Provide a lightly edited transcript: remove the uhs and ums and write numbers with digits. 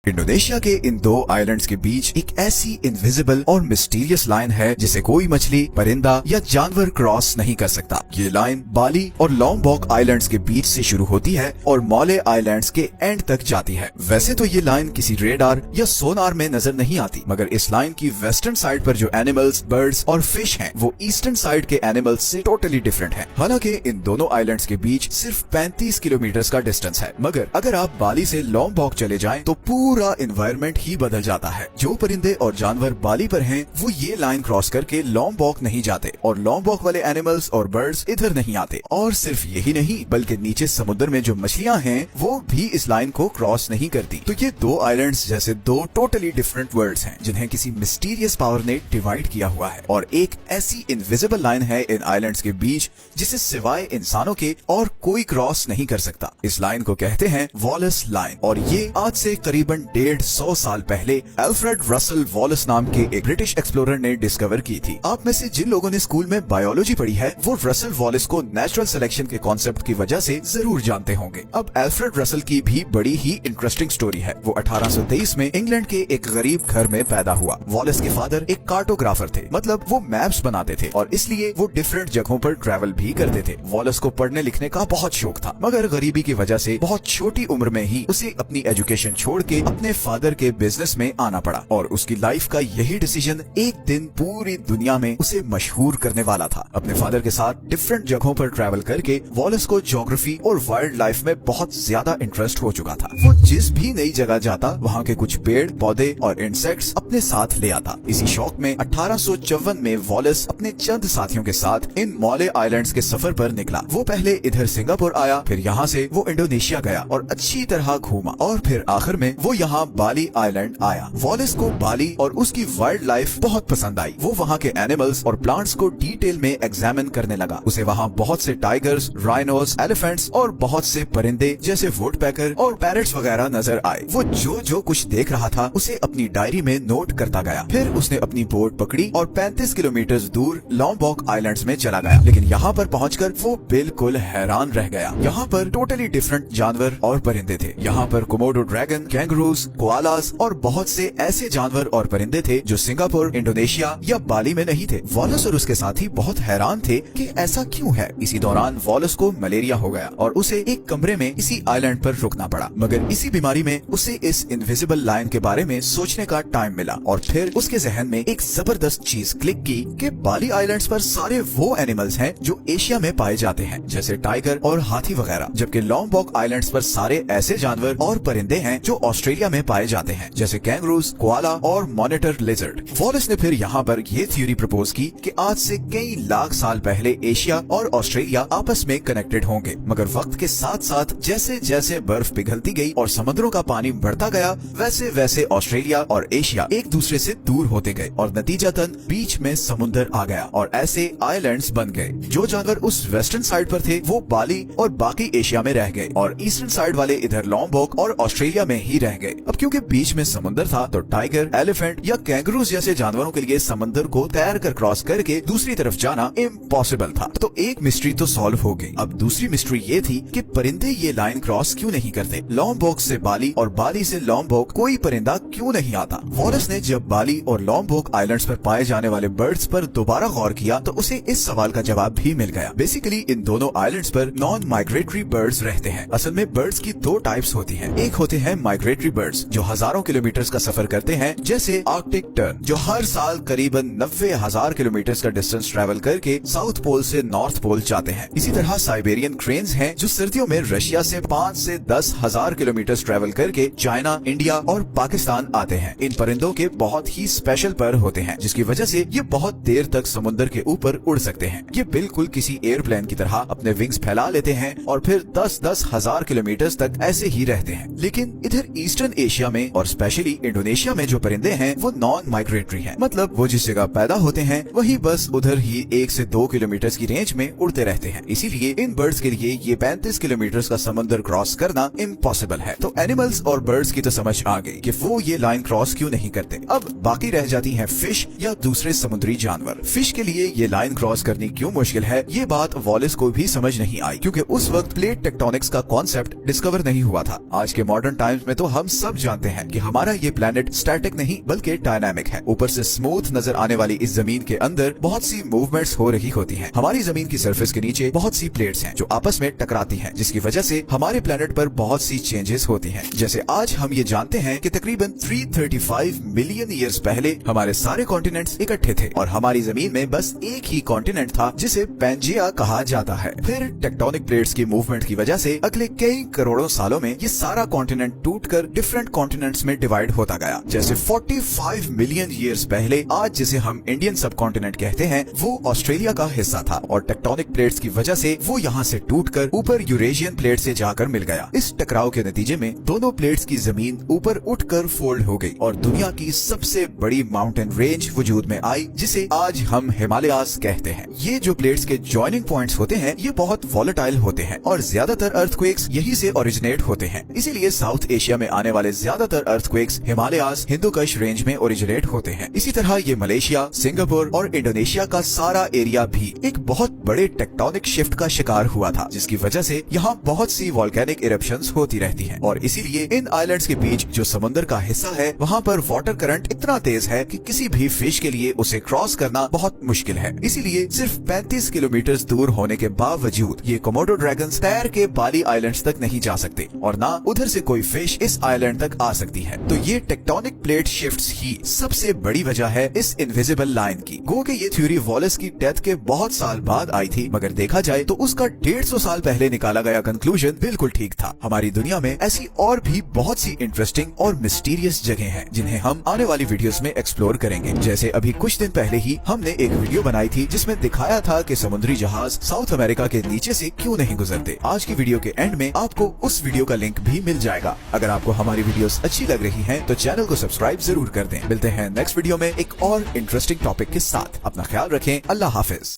Indonesia के इन दो islands के बीच एक ऐसी इनविजिबल और मिस्टीरियस लाइन है जिसे कोई मछली, परिंदा या जानवर क्रॉस नहीं कर सकता। ये लाइन बाली और लॉम्बॉक आइलैंड्स के बीच से शुरू होती है और मॉले आइलैंड्स के एंड तक जाती है। वैसे तो ये लाइन किसी रेडार या सोनार में नजर नहीं आती, मगर इस लाइन की वेस्टर्न साइड पर जो एनिमल्स, बर्ड्स और फिश हैं, वो ईस्टर्न साइड के एनिमल्स से टोटली डिफरेंट हैं। हालांकि इन दोनों आइलैंड्स के बीच सिर्फ 35 किलोमीटर का डिस्टेंस है, मगर अगर आप बाली से लॉम्बॉक चले जाएं तो पूरा एनवायरनमेंट ही बदल जाता है। जो परिंदे और जानवर बाली पर हैं, वो ये लाइन क्रॉस करके लॉम्बॉक नहीं जाते और लॉम्बॉक वाले एनिमल्स और बर्ड्स इधर नहीं आते। और सिर्फ यही नहीं, बल्कि नीचे समुद्र में जो मछलियां हैं वो भी इस लाइन को क्रॉस नहीं करती। तो ये दो आइलैंड्स जैसे दो टोटली डिफरेंट वर्ल्ड्स हैं जिन्हें किसी मिस्टीरियस पावर ने डिवाइड किया हुआ है, और एक ऐसी इनविजिबल लाइन है इन आइलैंड्स के बीच जिसे सिवाय इंसानों के और कोई क्रॉस नहीं कर सकता। इस लाइन को कहते हैं वॉलस लाइन, और ये आज से करीबन 150 साल पहले अल्फ्रेड रसल वॉलस नाम के एक ब्रिटिश एक्सप्लोरर ने डिस्कवर की थी। आप में से जिन लोगों ने स्कूल में बायोलॉजी पढ़ी है वो रसल वॉलस को नेचुरल सिलेक्शन के कॉन्सेप्ट की वजह से जरूर जानते होंगे। अब अल्फ्रेड रसल की भी बड़ी ही इंटरेस्टिंग स्टोरी है। वो 1823 में इंग्लैंड के एक गरीब घर में पैदा हुआ। वॉलस के फादर एक कार्टोग्राफर थे, मतलब वो मैप्स बनाते थे और इसलिए वो डिफरेंट जगहों पर ट्रैवल भी करते थे। वॉलस को पढ़ने लिखने का बहुत शौक था, मगर गरीबी की वजह से बहुत छोटी उम्र में ही उसे अपनी एजुकेशन छोड़ के अपने फादर के बिजनेस में आना पड़ा, और उसकी लाइफ का यही डिसीजन एक दिन पूरी दुनिया में उसे मशहूर करने वाला था। अपने फादर के साथ डिफरेंट जगहों पर ट्रैवल करके वॉलस को ज्योग्राफी और वाइल्ड लाइफ में बहुत ज्यादा इंटरेस्ट हो चुका था। वो जिस भी नई जगह जाता वहाँ के कुछ पेड़, पौधे और इंसेक्ट्स अपने साथ ले आता। इसी शौक में 1854 में वॉलस अपने चंद साथियों के साथ इन मॉले आइलैंड्स के सफर पर निकला। वो पहले इधर सिंगापुर आया, फिर यहाँ से वो इंडोनेशिया गया और अच्छी तरह घूमा, और फिर आखिर में वो यहाँ बाली आइलैंड आया। वॉलस को बाली और उसकी वाइल्ड लाइफ बहुत पसंद आई। वो वहाँ के एनिमल्स और प्लांट्स को डिटेल में एग्जामिन करने लगा। उसे वहाँ बहुत से टाइगर्स, राइनोस, एलिफेंट्स और बहुत से परिंदे जैसे वुडपेकर और पैरट्स वगैरह नजर आए। वो जो कुछ देख रहा था उसे अपनी डायरी में नोट करता गया। फिर उसने अपनी बोट पकड़ी और 35 किलोमीटर दूर लॉम्बॉक आइलैंड्स में चला गया। लेकिन यहाँ पर पहुंचकर वो बिल्कुल हैरान रह गया। यहाँ पर टोटली डिफरेंट जानवर और परिंदे थे। यहाँ पर कोमोडो ड्रैगन, कैंगरूज, कोआलास और बहुत से ऐसे जानवर और परिंदे थे जो सिंगापुर, इंडोनेशिया या बाली में नहीं थे। वॉलस और उसके साथी बहुत हैरान थे कि ऐसा क्यों है। इसी दौरान वॉलस को मलेरिया हो गया और उसे एक कमरे में इसी आइलैंड पर रुकना पड़ा, मगर इसी बीमारी में उसे इस इनविजिबल लाइन के बारे में सोचने का टाइम मिला, और फिर उसके जहन में एक जबरदस्त चीज क्लिक की कि बाली आइलैंड्स पर सारे वो एनिमल्स हैं जो एशिया में पाए जाते हैं, जैसे टाइगर और हाथी वगैरह, जबकि लॉम्बॉक आइलैंड्स पर सारे ऐसे जानवर और परिंदे हैं जो ऑस्ट्रेलिया में पाए जाते हैं, जैसे कैंगरूज, कोआला और मॉनिटर लिजर्ड। वॉलस ने फिर यहाँ पर ये थ्योरी प्रपोज की कि आज से कई लाख साल पहले एशिया और ऑस्ट्रेलिया आपस में कनेक्टेड होंगे, मगर वक्त के साथ साथ जैसे जैसे बर्फ पिघलती गई और समुद्रों का पानी बढ़ता गया, वैसे वैसे ऑस्ट्रेलिया और एशिया एक दूसरे से दूर होते गए और नतीजतन बीच में समुद्र आ गया और ऐसे आइलैंड्स बन गए। जो जानवर उस वेस्टर्न साइड पर थे वो बाली और बाकी एशिया में रह गए, और ईस्टर्न साइड वाले इधर लॉम्बॉक और ऑस्ट्रेलिया में ही रह गए। अब क्योंकि बीच में समुद्र था तो टाइगर, एलिफेंट या कैंगरूज जैसे जानवरों के लिए समुद्र को तैर कर क्रॉस करके दूसरी तरफ जाना इम्पॉसिबल था। तो एक मिस्ट्री तो सॉल्व हो गई। अब दूसरी मिस्ट्री ये थी कि परिंदे ये लाइन क्रॉस क्यों नहीं करते। लॉम्बॉक से बाली और बाली से लॉम्बॉक कोई परिंदा क्यों नहीं आता। वॉलस ने जब बाली और लॉम्बॉक आइलैंड्स पर पाए जाने वाले बर्ड्स पर दोबारा गौर किया तो उसे इस सवाल का जवाब भी मिल गया। बेसिकली इन दोनों आइलैंड्स पर नॉन माइग्रेटरी बर्ड्स रहते हैं। असल में बर्ड्स की दो टाइप्स होती हैं। एक होते हैं माइग्रेटरी बर्ड्स जो हजारों किलोमीटर का सफर करते हैं, जैसे आर्कटिक टर्न जो हर साल करीबन 90,000 किलोमीटर का डिस्टेंस ट्रैवल करके साउथ पोल से नॉर्थ पोल जाते हैं। इसी तरह साइबेरियन क्रेन्स हैं जो सर्दियों में रशिया से 5 से 10,000 किलोमीटर ट्रैवल करके चाइना, इंडिया और पाकिस्तान आते हैं। इन परिंदों के बहुत ही स्पेशल पर होते हैं जिसकी वजह से ये बहुत देर तक समुद्र के ऊपर उड़ सकते हैं। ये बिल्कुल किसी एयरप्लेन की तरह अपने विंग्स फैला लेते हैं और फिर 10-10 हजार किलोमीटर तक ऐसे ही रहते हैं। लेकिन इधर ईस्टर्न एशिया में और स्पेशली इंडोनेशिया में जो परिंदे हैं वो नॉन माइग्रेटरी हैं, मतलब वो जिस जगह पैदा होते हैं वही बस उधर ही 1 से 2 किलोमीटर की रेंज में उड़ते रहते हैं। इसीलिए इन बर्ड्स के लिए ये 35 किलोमीटर का समुद्र क्रॉस करना इम्पॉसिबल है। तो एनिमल्स और बर्ड्स की तो समझ आ गई कि वो ये लाइन क्रॉस क्यों नहीं करते। अब बाकी रह जाती हैं फिश या दूसरे समुद्री जानवर। फिश के लिए ये लाइन क्रॉस करनी क्यों मुश्किल है, ये बात वॉलेस को भी समझ नहीं आई, क्योंकि उस वक्त प्लेट टेक्टोनिक्स का कॉन्सेप्ट डिस्कवर नहीं हुआ था। आज के मॉडर्न टाइम्स में तो हम सब जानते हैं कि हमारा ये प्लेनेट स्टैटिक नहीं बल्कि डायनामिक है। ऊपर से स्मूथ नजर आने वाली इस जमीन के अंदर बहुत सी मूवमेंट्स हो रही होती हैं। हमारी जमीन की सरफेस के नीचे बहुत सी प्लेट्स हैं जो आपस में टकराती हैं, जिसकी वजह से हमारे प्लेनेट पर बहुत सी चेंजेस होती हैं। जैसे आज हम ये जानते हैं कि तकरीबन 335 मिलियन ईयर्स पहले हमारे सारे कॉन्टिनेंट्स इकट्ठे थे और हमारी जमीन में बस एक ही कॉन्टिनेंट था जिसे पैंजिया कहा जाता है। फिर टेक्टोनिक प्लेट्स की मूवमेंट की वजह से अगले कई करोड़ों सालों में ये सारा कॉन्टिनेंट टूटकर डिफरेंट कॉन्टिनेंट्स में डिवाइड होता गया। जैसे 45 मिलियन ईयर्स पहले आज जिसे हम इंडियन सब कॉन्टिनेंट कहते हैं वो ऑस्ट्रेलिया का हिस्सा था और टेक्टोनिक प्लेट्स की वजह से वो यहाँ से टूटकर ऊपर यूरेशियन प्लेट से जाकर मिल गया। इस टकराव के नतीजे में दोनों प्लेट्स की जमीन ऊपर उठकर फोल्ड हो गई और दुनिया की सबसे बड़ी माउंटेन रेंज वजूद में आई जिसे आज हम हिमालयास कहते हैं। ये जो प्लेट्स के जॉइनिंग पॉइंट्स होते हैं ये बहुत वॉलेटाइल होते हैं और ज्यादातर अर्थक्वेक्स यही से ओरिजिनेट होते हैं। इसीलिए साउथ एशिया में आने वाले ज्यादातर अर्थक्वेक्स हिमालयास हिंदुकुश रेंज में ओरिजिनेट होते हैं। इसी तरह ये मलेशिया, सिंगापुर और इंडोनेशिया का सारा एरिया भी एक बहुत बड़े टेक्टोनिक शिफ्ट का शिकार हुआ था, जिसकी वजह से यहाँ बहुत सी वोल्केनिक इरप्शंस होती रहती हैं और इसीलिए इन आइलैंड्स के बीच जो समुद्र का हिस्सा है वहाँ पर वाटर करंट इतना तेज है कि किसी भी फिश के लिए उसे क्रॉस करना बहुत मुश्किल है। इसीलिए सिर्फ 35 किलोमीटर दूर होने के बावजूद ये कोमोडो ड्रैगन्स तैर के बाली आइलैंड्स तक नहीं जा सकते और ना उधर से कोई फिश इस आइलैंड तक आ सकती है। तो ये टेक्टोनिक प्लेट शिफ्ट्स ही सबसे बड़ी वजह है इस इनविजिबल लाइन की। गो के ये थ्योरी वॉलेस की डेथ के बहुत साल बाद आई थी, मगर देखा जाए तो उसका 150 साल पहले निकाला गया कंक्लूजन बिल्कुल ठीक था। हमारी दुनिया में ऐसी और भी बहुत सी इंटरेस्टिंग और मिस्टीरियस जगह हैं जिन्हें हम आने वाली वीडियोस में एक्सप्लोर करेंगे। जैसे अभी कुछ दिन पहले ही हमने एक वीडियो बनाई थी जिसमें दिखाया था कि समुद्री जहाज साउथ अमेरिका के नीचे से क्यों नहीं गुजरते। आज की वीडियो के एंड में आपको उस वीडियो का लिंक भी मिल जाएगा। अगर आपको हमारी वीडियोस अच्छी लग रही हैं तो चैनल को सब्सक्राइब जरूर कर दें। मिलते हैं नेक्स्ट वीडियो में एक और इंटरेस्टिंग टॉपिक के साथ। अपना ख्याल रखें। अल्लाह हाफिज।